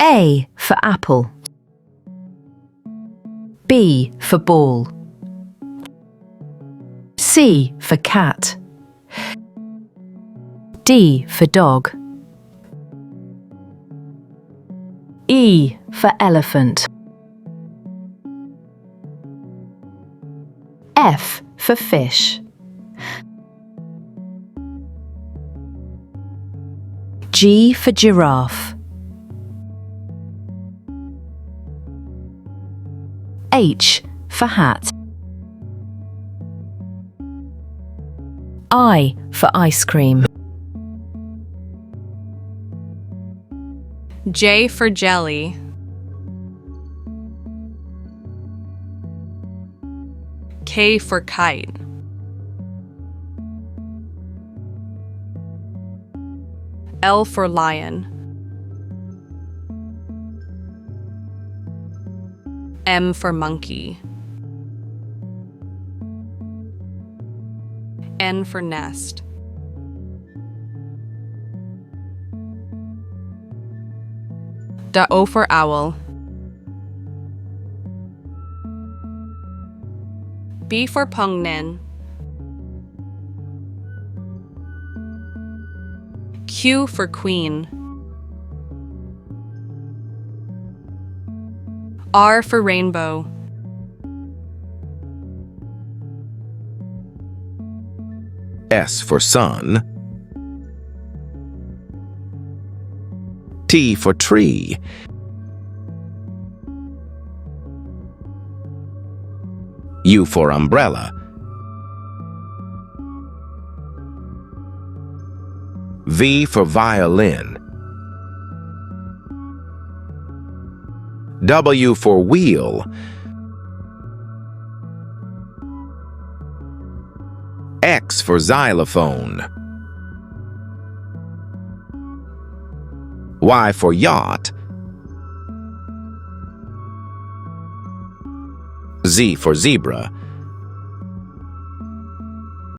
A for apple. B for ball. C for cat. D for dog. E for elephant. F for fish. G for giraffe. H for hat. I for ice cream. J for jelly. K for kite. L for lion. M for monkey. N for nest. O for owl. B for pungnin. Q for queen. R for rainbow. S for sun. T for tree. U for umbrella. V for violin. W for wheel. X for xylophone. Y for yacht. Z for zebra.